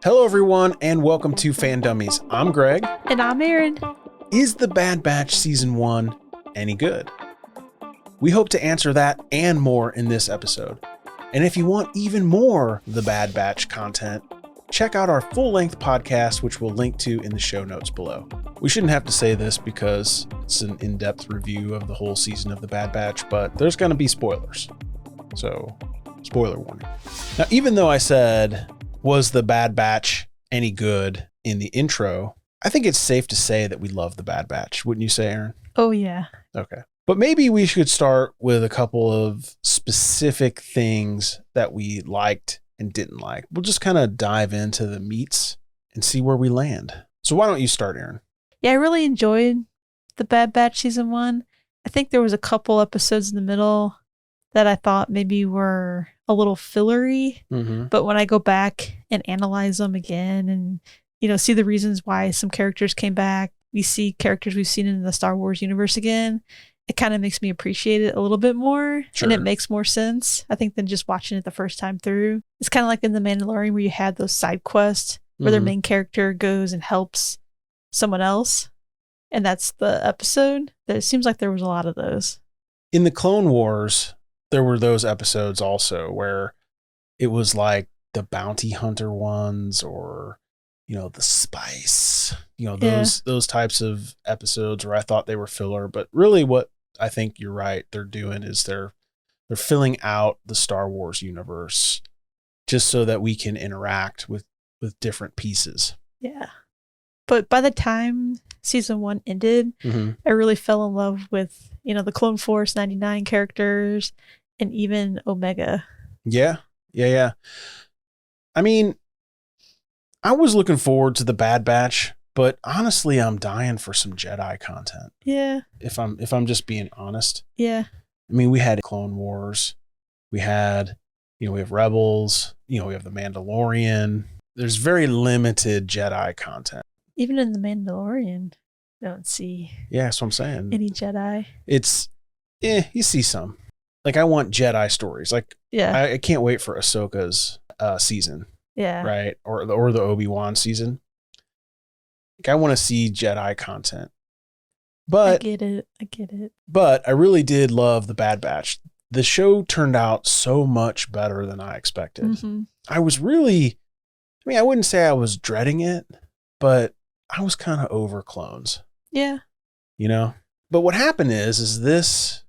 Hello, everyone, and welcome to Fan Dummies. I'm Greg. And I'm Erin. Is The Bad Batch Season 1 any good? We hope to answer that and more in this episode. And if you want even more The Bad Batch content, check out our full-length podcast, which we'll link to in the show notes below. We shouldn't have to say this because it's an in-depth review of the whole season of The Bad Batch, but there's going to be spoilers. So, spoiler warning. Now, even though I said, was The Bad Batch any good in the intro, I think it's safe to say that we love The Bad Batch. Wouldn't you say, Erin? Oh, yeah. Okay. But maybe we should start with a couple of specific things that we liked and didn't like. We'll just kind of dive into the meats and see where we land. So why don't you start, Erin? Yeah, I really enjoyed The Bad Batch Season 1. I think there was a couple episodes in the middle that I thought maybe were a little fillery. Mm-hmm. But when I go back and analyze them again and, see the reasons why some characters came back, we see characters we've seen in the Star Wars universe again, it kind of makes me appreciate it a little bit more. Sure. And it makes more sense, I think, than just watching it the first time through. It's kind of like in The Mandalorian where you had those side quests where their main character goes and helps someone else. And that's the episode. It seems like there was a lot of those. In the Clone Wars, there were those episodes also where it was like the bounty hunter ones or, the spice, those types of episodes where I thought they were filler. But really what I think you're right, they're doing is they're filling out the Star Wars universe just so that we can interact with different pieces. Yeah. But by the time season 1 ended, I really fell in love with, the Clone Force 99 characters and even Omega. Yeah. I mean, I was looking forward to the Bad Batch, but honestly, I'm dying for some Jedi content. Yeah. If I'm just being honest. Yeah. I mean, we had Clone Wars. We had, we have Rebels. We have the Mandalorian. There's very limited Jedi content. Even in the Mandalorian, I don't see. Yeah, that's what I'm saying. Any Jedi. It's, you see some. Like, I want Jedi stories. Like, yeah, I can't wait for Ahsoka's season. Yeah. Right. Or the Obi-Wan season. Like, I want to see Jedi content. But I get it. But I really did love The Bad Batch. The show turned out so much better than I expected. Mm-hmm. I was really, I wouldn't say I was dreading it, but I was kind of over clones. Yeah. But what happened is this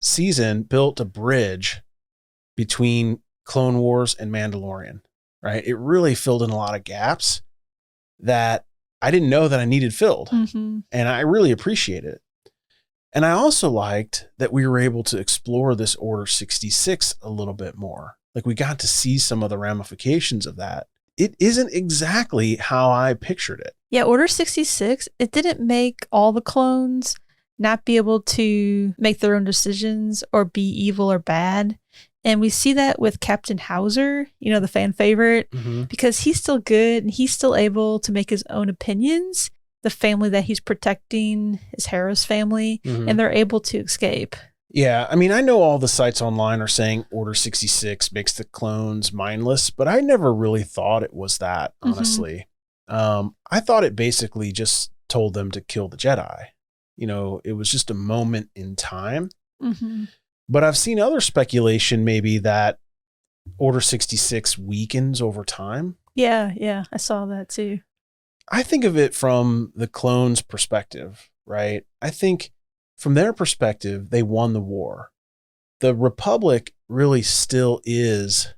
season built a bridge between Clone Wars and Mandalorian, right? It really filled in a lot of gaps that I didn't know that I needed filled. Mm-hmm. And I really appreciate it. And I also liked that we were able to explore this Order 66 a little bit more. Like, we got to see some of the ramifications of that. It isn't exactly how I pictured it. Yeah, Order 66, it didn't make all the clones not be able to make their own decisions or be evil or bad. And we see that with Captain Hauser, the fan favorite, because he's still good and he's still able to make his own opinions. The family that he's protecting is Hera's family, and they're able to escape. Yeah, I know all the sites online are saying Order 66 makes the clones mindless, but I never really thought it was that, honestly. I thought it basically just told them to kill the Jedi. It was just a moment in time. Mm-hmm. But I've seen other speculation maybe that Order 66 weakens over time. Yeah, I saw that too. I think of it from the clones' perspective, right? I think from their perspective, they won the war. The Republic really still is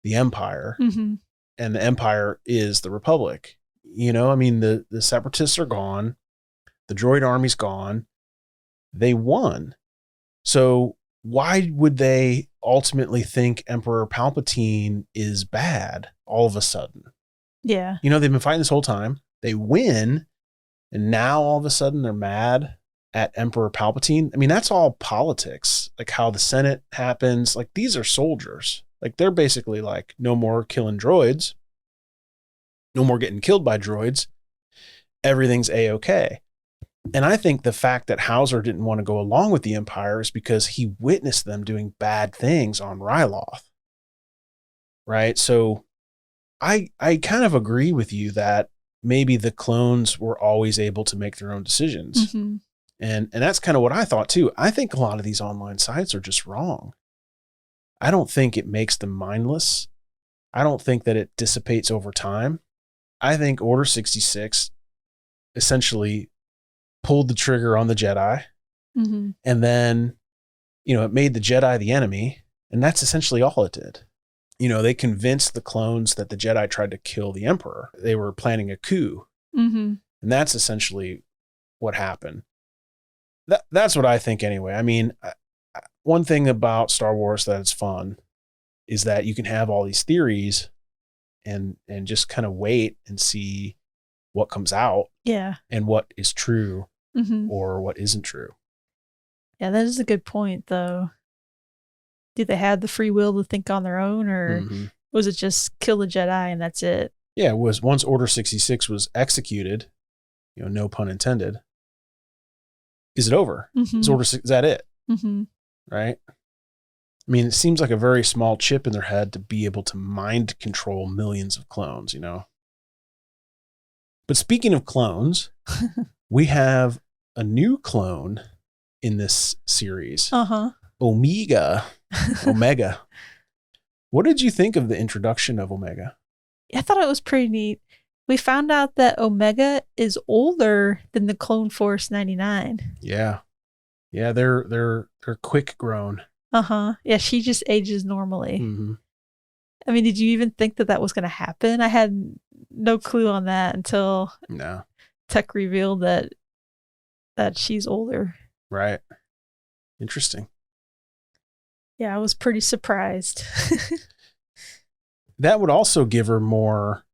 the Empire, and the Empire is the Republic. The Separatists are gone. The droid army's gone. They won. So why would they ultimately think Emperor Palpatine is bad all of a sudden? Yeah. They've been fighting this whole time. They win. And now all of a sudden they're mad at Emperor Palpatine. That's all politics. Like how the Senate happens. Like, these are soldiers. Like, they're basically like, no more killing droids. No more getting killed by droids. Everything's A-okay. And I think the fact that Hauser didn't want to go along with the Empire is because he witnessed them doing bad things on Ryloth. Right? So I kind of agree with you that maybe the clones were always able to make their own decisions. Mm-hmm. And that's kind of what I thought too. I think a lot of these online sites are just wrong. I don't think it makes them mindless. I don't think that it dissipates over time. I think Order 66 essentially pulled the trigger on the Jedi. Mm-hmm. And then, it made the Jedi the enemy. And that's essentially all it did. They convinced the clones that the Jedi tried to kill the Emperor. They were planning a coup. Mm-hmm. And that's essentially what happened. That's what I think anyway. I mean, one thing about Star Wars that is fun is that you can have all these theories and just kind of wait and see what comes out. Yeah. And what is true Mm-hmm. or what isn't true. Yeah, that is a good point, though. Do they have the free will to think on their own, or was it just kill the Jedi and that's it? Yeah, it was once Order 66 was executed, no pun intended. Is it over? Mm-hmm. Is that it? Mm-hmm. Right? I mean, it seems like a very small chip in their head to be able to mind control millions of clones, But speaking of clones, we have a new clone in this series. Uh-huh. Omega. What did you think of the introduction of Omega? I thought it was pretty neat. We found out that Omega is older than the Clone Force 99. Yeah. Yeah, they're quick grown. Uh-huh. Yeah, she just ages normally. Mm-hmm. I mean, did you even think that was going to happen? I had no clue on that until Tech revealed that she's older. Right. Interesting. Yeah, I was pretty surprised. That would also give her more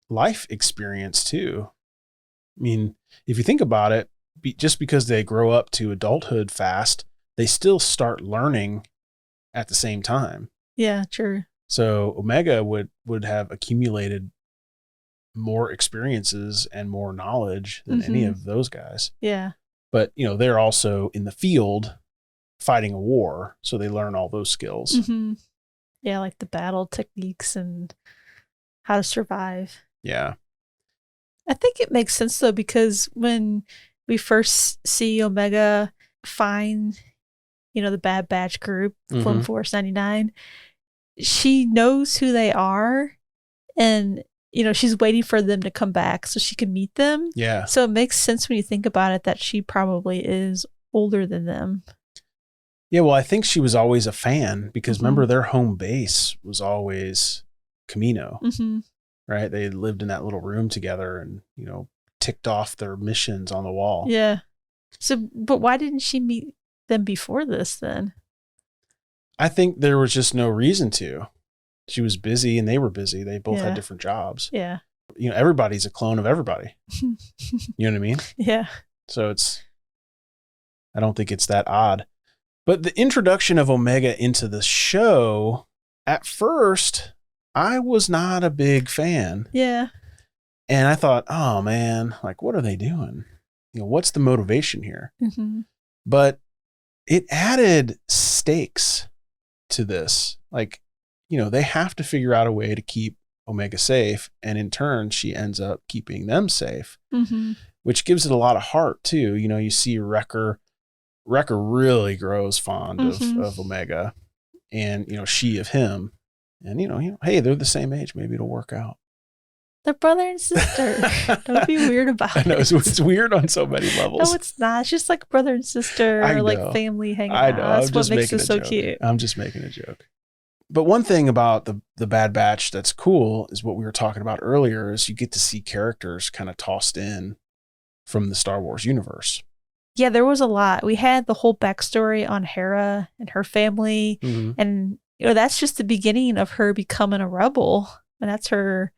life experience too. I mean, if you think about it, just because they grow up to adulthood fast, they still start learning at the same time. Yeah, true. So Omega would have accumulated more experiences and more knowledge than any of those guys. Yeah. But, they're also in the field fighting a war, so they learn all those skills. Mm-hmm. Yeah, like the battle techniques and how to survive. Yeah. I think it makes sense, though, because when we first see Omega find, the Bad Batch group, Clone Force 99, she knows who they are, and, she's waiting for them to come back so she can meet them. Yeah. So it makes sense when you think about it that she probably is older than them. Yeah, well, I think she was always a fan because remember their home base was always Camino, right? They lived in that little room together and, ticked off their missions on the wall. Yeah. So, but why didn't she meet them before this then? I think there was just no reason to. She was busy and they were busy. They both had different jobs. Yeah. Everybody's a clone of everybody. You know what I mean? Yeah. So I don't think it's that odd. But the introduction of Omega into the show, at first, I was not a big fan. Yeah. And I thought, oh man, like, what are they doing? What's the motivation here? But it added stakes to this. Like, they have to figure out a way to keep Omega safe. And in turn, she ends up keeping them safe, which gives it a lot of heart too. You see Wrecker really grows fond of Omega and, she of him. And, hey, they're the same age. Maybe it'll work out. They're brother and sister. Don't be weird about it. I know, it's weird on so many levels. No, it's not. It's just like brother and sister or like family hanging out. I know. That's what makes it so cute. I'm just making a joke. But one thing about the Bad Batch that's cool is what we were talking about earlier is you get to see characters kind of tossed in from the Star Wars universe. Yeah, there was a lot. We had the whole backstory on Hera and her family. And, that's just the beginning of her becoming a rebel. And that's her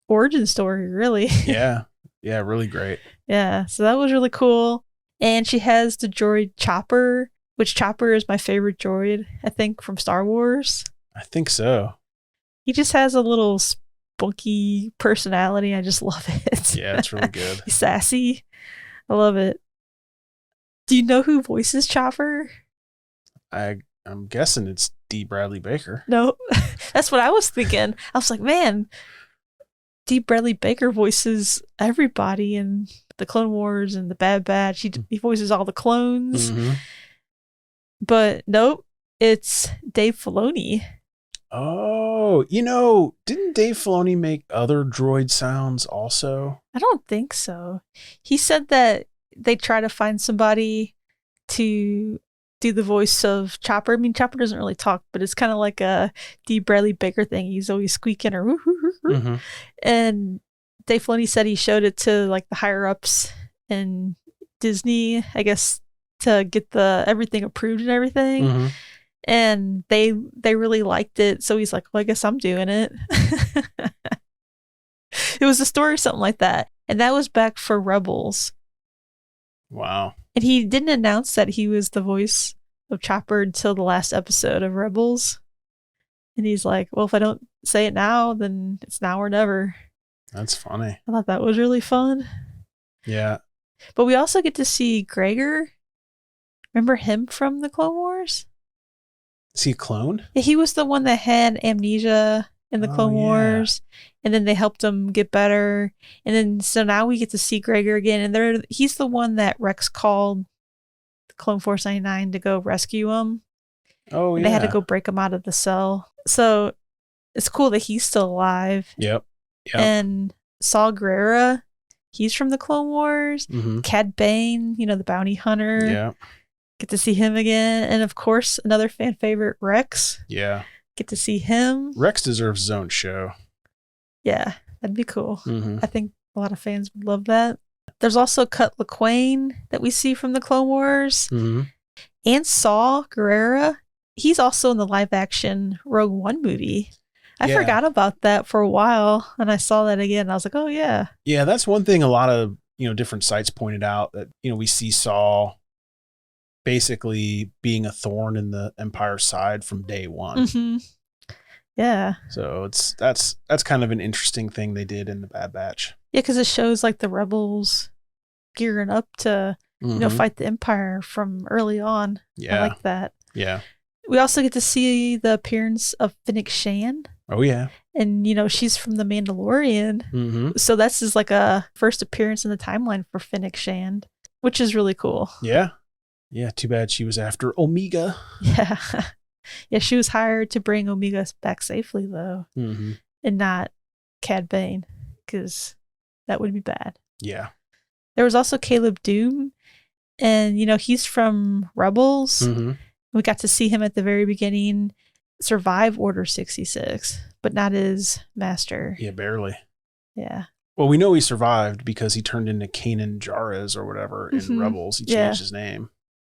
origin story, really. Yeah. Yeah, really great. Yeah, so that was really cool. And she has the droid Chopper, which Chopper is my favorite droid, I think, from Star Wars. I think so. He just has a little spunky personality. I just love it. Yeah, it's really good. He's sassy. I love it. Do you know who voices Chopper? I'm guessing it's D. Bradley Baker. No, that's what I was thinking. I was like, man, D. Bradley Baker voices everybody in the Clone Wars and the Bad Batch. He voices all the clones. Mm-hmm. But nope, it's Dave Filoni. Oh, didn't Dave Filoni make other droid sounds also? I don't think so. He said that they try to find somebody to do the voice of Chopper. I mean, Chopper doesn't really talk, but it's kind of like a D. Bradley Baker thing. He's always squeaking or Mm-hmm. And Dave Filoni said he showed it to like the higher ups in Disney, I guess, to get the everything approved and everything. Mm-hmm. And they really liked it. So he's like, well, I guess I'm doing it. It was a story or something like that. And that was back for Rebels. Wow. And he didn't announce that he was the voice of Chopper until the last episode of Rebels. And he's like, well, if I don't say it now, then it's now or never. That's funny. I thought that was really fun. Yeah. But we also get to see Gregor. Remember him from the Clone Wars? Is he a clone? Yeah, he was the one that had amnesia in the Clone Wars. And then they helped him get better. And then so now we get to see Gregor again. And he's the one that Rex called the Clone Force 99 to go rescue him. Oh, and yeah. they had to go break him out of the cell. So it's cool that he's still alive. Yep. And Saw Gerrera, he's from the Clone Wars. Mm-hmm. Cad Bane, the bounty hunter. Yeah. Get to see him again. And of course, another fan favorite, Rex. Yeah. Get to see him. Rex deserves his own show. Yeah, that'd be cool. Mm-hmm. I think a lot of fans would love that. There's also Cut LaQuaine that we see from the Clone Wars. Mm-hmm. And Saw Gerrera. He's also in the live action Rogue One movie. I forgot about that for a while, and I saw that again. And I was like, oh, yeah. Yeah, that's one thing a lot of, different sites pointed out that, we see Saw basically being a thorn in the Empire's side from day one. Mm-hmm. Yeah. So that's kind of an interesting thing they did in the Bad Batch. Yeah, because it shows like the rebels gearing up to, fight the Empire from early on. Yeah. I like that. Yeah. We also get to see the appearance of Fennec Shand. Oh, yeah. And, she's from The Mandalorian. Mm-hmm. So this is like a first appearance in the timeline for Fennec Shand, which is really cool. Yeah. Yeah. Too bad she was after Omega. Yeah. Yeah, she was hired to bring Omega back safely, though, mm-hmm. and not Cad Bane, because that would be bad. Yeah. There was also Caleb Doom, and, he's from Rebels. Mm-hmm. We got to see him at the very beginning survive Order 66, but not his master. Yeah, barely. Yeah. Well, we know he survived because he turned into Kanan Jarrus or whatever in Rebels. He changed his name.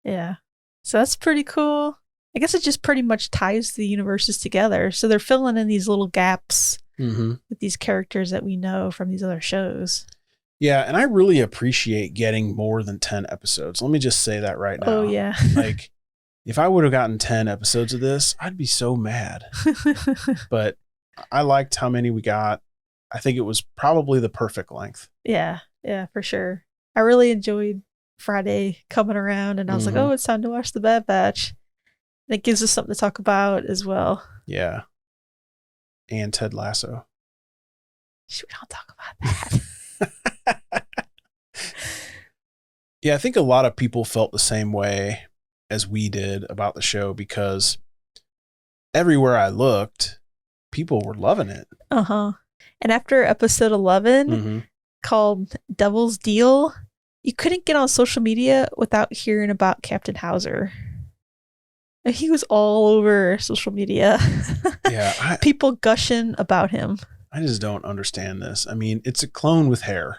Yeah. So that's pretty cool. I guess it just pretty much ties the universes together. So they're filling in these little gaps with these characters that we know from these other shows. Yeah, and I really appreciate getting more than 10 episodes. Let me just say that right now. Oh, yeah. Like, if I would have gotten 10 episodes of this, I'd be so mad. But I liked how many we got. I think it was probably the perfect length. Yeah, for sure. I really enjoyed Friday coming around, and I was like, oh, it's time to watch The Bad Batch. And it gives us something to talk about as well. Yeah. And Ted Lasso. Should we not talk about that? Yeah, I think a lot of people felt the same way as we did about the show because everywhere I looked, people were loving it. Uh-huh. And after episode 11, called Devil's Deal, you couldn't get on social media without hearing about Captain Hauser. He was all over social media. Yeah. People gushing about him. I just don't understand this. I mean, it's a clone with hair.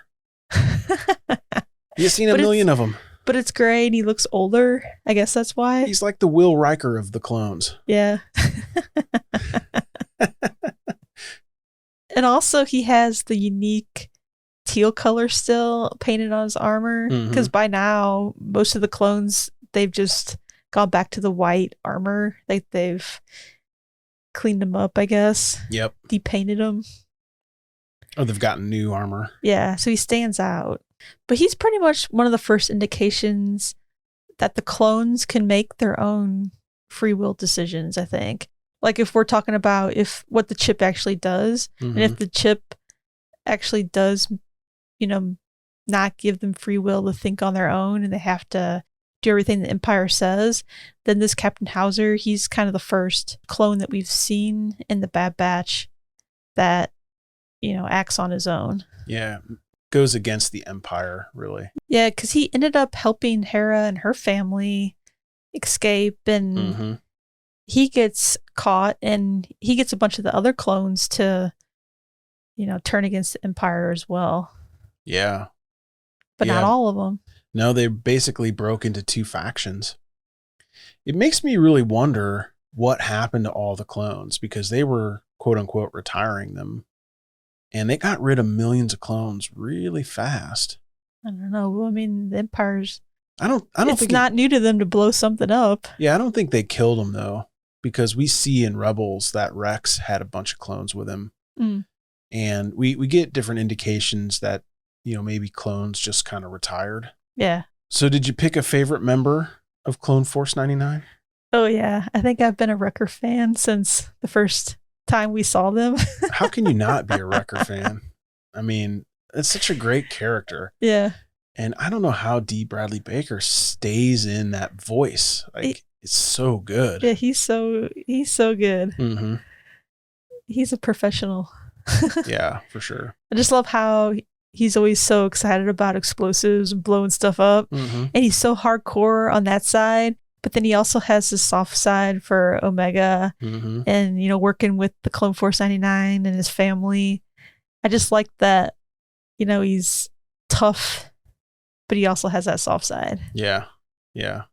You've seen a million of them. But it's gray and he looks older. I guess that's why. He's like the Will Riker of the clones. Yeah. And also he has the unique teal color still painted on his armor. Because by now, most of the clones, they've just gone back to the white armor. Like they've cleaned them up, I guess. Yep. Depainted them. Oh, they've gotten new armor. Yeah, so he stands out. But he's pretty much one of the first indications that the clones can make their own free will decisions, I think. Like if we're talking about what the chip actually does, and if the chip actually does, not give them free will to think on their own and they have to do everything the Empire says, then this Captain Hauser, he's kind of the first clone that we've seen in the Bad Batch that, acts on his own. Yeah. Goes against the Empire, really. Yeah, because he ended up helping Hera and her family escape, and he gets caught, and he gets a bunch of the other clones to, turn against the Empire as well. Yeah. But not all of them. No, they basically broke into two factions. It makes me really wonder what happened to all the clones, because they were, quote unquote, retiring them. And they got rid of millions of clones really fast. I don't know. I mean, the Empire's... I don't it's think not new to them to blow something up. Yeah, I don't think they killed him, though, because we see in Rebels that Rex had a bunch of clones with him. And we get different indications that, maybe clones just kind of retired. Yeah. So did you pick a favorite member of Clone Force 99? Oh, yeah. I think I've been a Wrecker fan since the first time we saw them. How can you not be a Wrecker fan? I mean, it's such a great character. Yeah. And I don't know how D. Bradley Baker stays in that voice. It's so good. Yeah, he's so good. He's a professional. Yeah, for sure. I just love how he's always so excited about explosives and blowing stuff up. And he's so hardcore on that side. But then he also has this soft side for Omega and, working with the Clone Force 99 and his family. I just like that, he's tough, but he also has that soft side. Yeah. Yeah.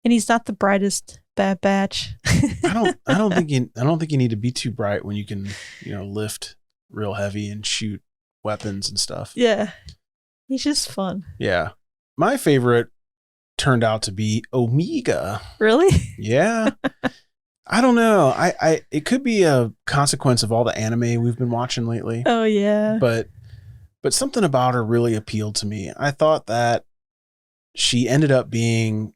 And he's not the brightest Bad Batch. I don't think you need to be too bright when you can, lift real heavy and shoot weapons and stuff. Yeah. He's just fun. Yeah. My favorite turned out to be Omega. Really? Yeah. I don't know. It could be a consequence of all the anime we've been watching lately. Oh yeah. But something about her really appealed to me. I thought that she ended up being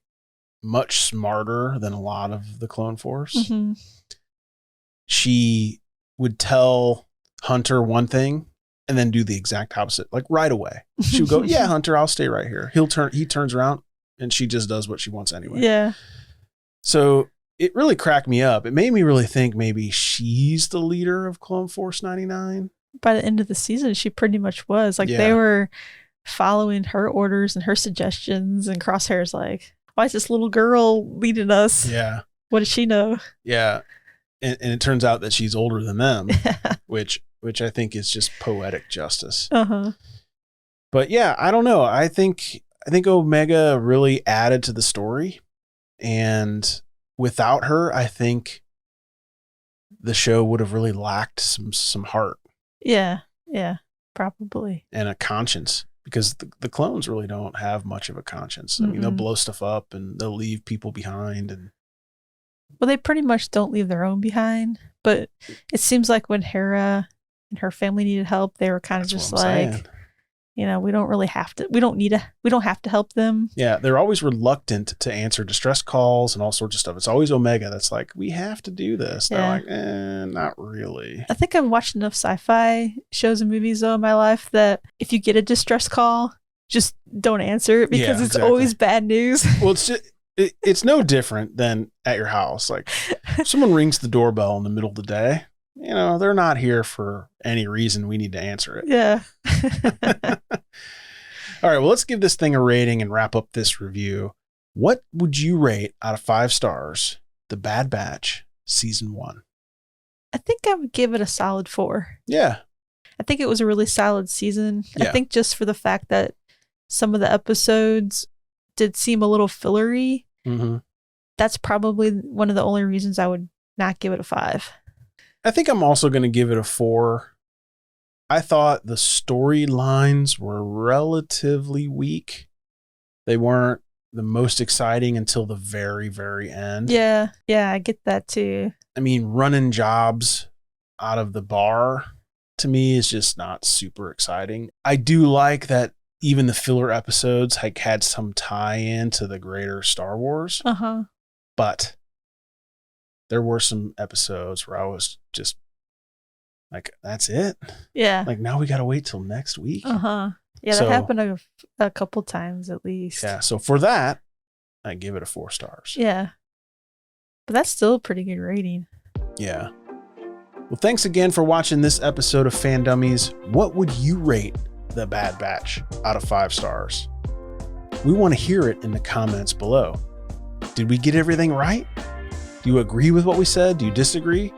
much smarter than a lot of the Clone Force. She would tell Hunter one thing and then do the exact opposite, like right away. She would go, "Yeah, Hunter, I'll stay right here." He turns around and she just does what she wants anyway. Yeah. So it really cracked me up. It made me really think maybe she's the leader of Clone Force 99. By the end of the season, she pretty much was. They were following her orders and her suggestions, and Crosshair's like, why is this little girl leading us? Yeah. What does she know? Yeah. And it turns out that she's older than them, which I think is just poetic justice. But yeah, I don't know. I think Omega really added to the story, and without her, I think the show would have really lacked some heart. Yeah, probably. And a conscience, because the clones really don't have much of a conscience. I mean, they'll blow stuff up and they'll leave people behind. Well, they pretty much don't leave their own behind, but it seems like when Hera and her family needed help, they were kind of just like, we don't really have to, we don't have to help them. Yeah. They're always reluctant to answer distress calls and all sorts of stuff. It's always Omega that's like, we have to do this. They're like, not really. I think I've watched enough sci-fi shows and movies though in my life that if you get a distress call, just don't answer it, because it's always bad news. Well, it's no different than at your house. Like, if someone rings the doorbell in the middle of the day, they're not here for any reason we need to answer it. Yeah. All right, well, let's give this thing a rating and wrap up this review. What would you rate out of 5 stars The Bad Batch Season 1? I think I would give it a solid 4. Yeah. I think it was a really solid season. Yeah. I think just for the fact that some of the episodes did seem a little fillery. That's probably one of the only reasons I would not give it a 5. I think I'm also going to give it a 4. I thought the storylines were relatively weak. They weren't the most exciting until the very, very end. Yeah, I get that too. I mean, running jobs out of the bar to me is just not super exciting. I do like that even the filler episodes had some tie-in to the greater Star Wars. Uh-huh. But there were some episodes where I was just like, that's it? Yeah. Like, now we got to wait till next week? Yeah, So- that happened a couple times at least. Yeah. So for that, I give it a 4 stars. Yeah. But that's still a pretty good rating. Yeah. Well, thanks again for watching this episode of Fan Dummies. What would you rate The Bad Batch out of 5 stars? We want to hear it in the comments below. Did we get everything right? Do you agree with what we said? Do you disagree?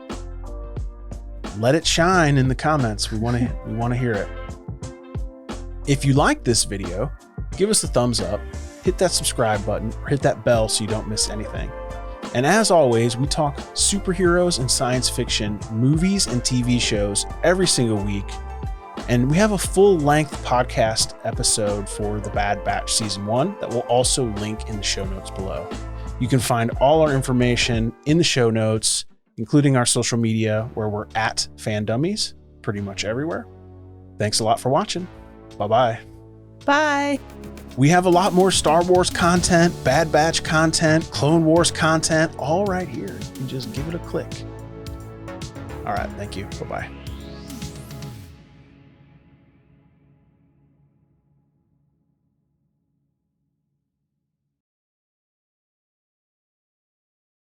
Let it shine in the comments. We want to hear it. If you like this video, give us a thumbs up, hit that subscribe button, or hit that bell so you don't miss anything. And as always, we talk superheroes and science fiction, movies and TV shows every single week. And we have a full-length podcast episode for The Bad Batch Season 1 that will also link in the show notes below. You can find all our information in the show notes, including our social media, where we're at FanDummies pretty much everywhere. Thanks a lot for watching. Bye-bye. Bye. We have a lot more Star Wars content, Bad Batch content, Clone Wars content, all right here. You can just give it a click. All right, thank you. Bye-bye.